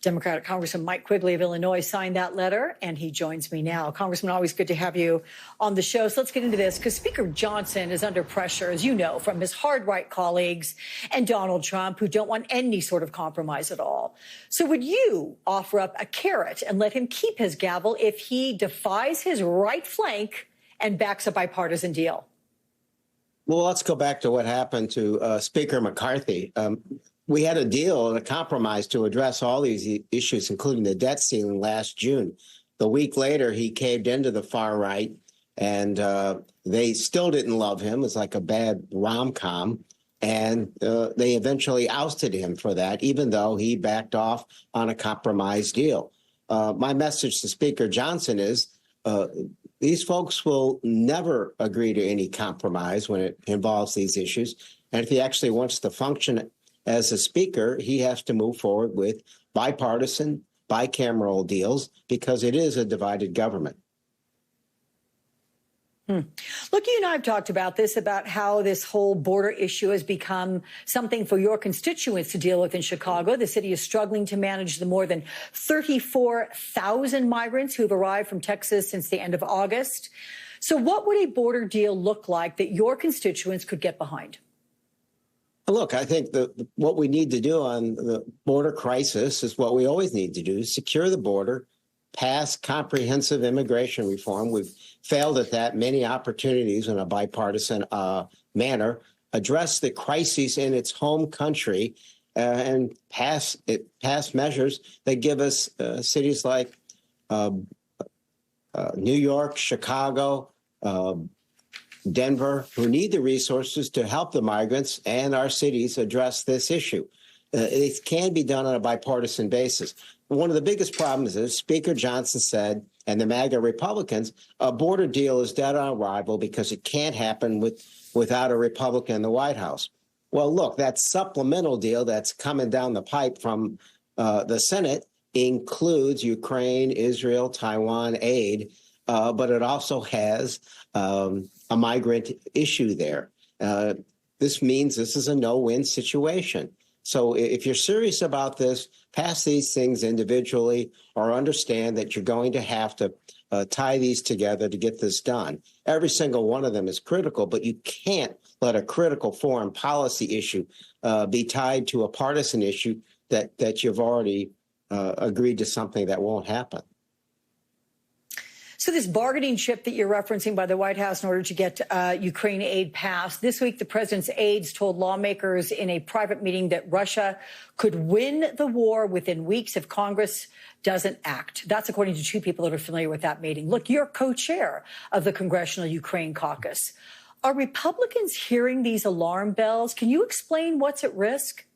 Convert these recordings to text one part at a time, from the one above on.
Democratic Congressman Mike Quigley of Illinois signed that letter, and he joins me now. Congressman, always good to have you on the show. So let's get into this, because Speaker Johnson is under pressure, as you know, from his hard right colleagues and Donald Trump, who don't want any sort of compromise at all. So would you offer up a carrot and let him keep his gavel if he defies his right flank and backs a bipartisan deal? Well, let's go back to what happened to Speaker McCarthy. We had a deal and a compromise to address all these issues, including the debt ceiling last June. The week later, he caved into the far right, and they still didn't love him. It's like a bad rom-com. And they eventually ousted him for that, even though he backed off on a compromise deal. My message to Speaker Johnson is these folks will never agree to any compromise when it involves these issues. And if he actually wants to function as a speaker, he has to move forward with bipartisan, bicameral deals, because it is a divided government. Look, you and I have talked about this, about how this whole border issue has become something for your constituents to deal with in Chicago. The city is struggling to manage the more than 34,000 migrants who've arrived from Texas since the end of August. So what would a border deal look like that your constituents could get behind? Look, I think what we need to do on the border crisis is what we always need to do: secure the border, pass comprehensive immigration reform. We've failed at that, many opportunities in a bipartisan manner, address the crises in its home country, and pass measures that give us cities like New York, Chicago, Denver, who need the resources to help the migrants and our cities address this issue. It can be done on a bipartisan basis. One of the biggest problems is Speaker Johnson said, and the MAGA Republicans, a border deal is dead on arrival because it can't happen without a Republican in the White House. Well, look, that supplemental deal that's coming down the pipe from the Senate includes Ukraine, Israel, Taiwan aid, but it also has a migrant issue there. This means this is a no-win situation. So if you're serious about this, pass these things individually, or understand that you're going to have to tie these together to get this done. Every single one of them is critical, but you can't let a critical foreign policy issue be tied to a partisan issue that you've already agreed to something that won't happen. So this bargaining chip that you're referencing by the White House in order to get Ukraine aid passed, this week the president's aides told lawmakers in a private meeting that Russia could win the war within weeks if Congress doesn't act. That's according to two people that are familiar with that meeting. Look, you're co-chair of the Congressional Ukraine Caucus. Are Republicans hearing these alarm bells? Can you explain what's at risk?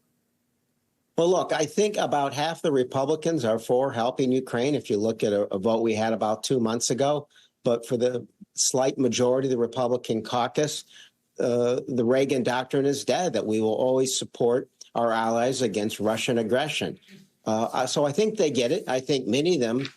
Well, look, I think about half the Republicans are for helping Ukraine, if you look at a vote we had about 2 months ago. But for the slight majority of the Republican caucus, the Reagan doctrine is dead, that we will always support our allies against Russian aggression. So I think they get it. I think many of them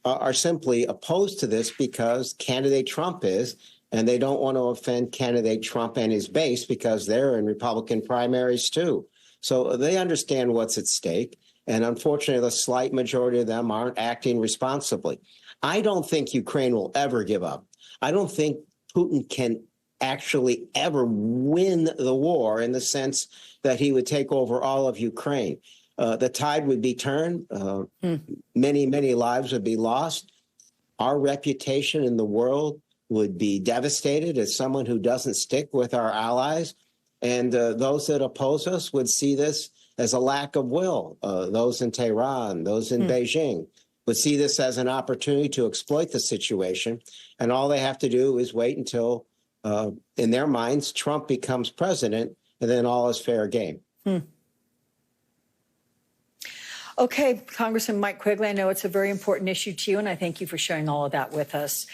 are simply opposed to this because candidate Trump is, and they don't want to offend candidate Trump and his base because they're in Republican primaries too. So they understand what's at stake. And unfortunately, the slight majority of them aren't acting responsibly. I don't think Ukraine will ever give up. I don't think Putin can actually ever win the war in the sense that he would take over all of Ukraine. The tide would be turned. Many, many lives would be lost. Our reputation in the world would be devastated as someone who doesn't stick with our allies. And those that oppose us would see this as a lack of will. Those in Tehran, those in Beijing would see this as an opportunity to exploit the situation. And all they have to do is wait until, in their minds, Trump becomes president, and then all is fair game. Okay, Congressman Mike Quigley, I know it's a very important issue to you, and I thank you for sharing all of that with us.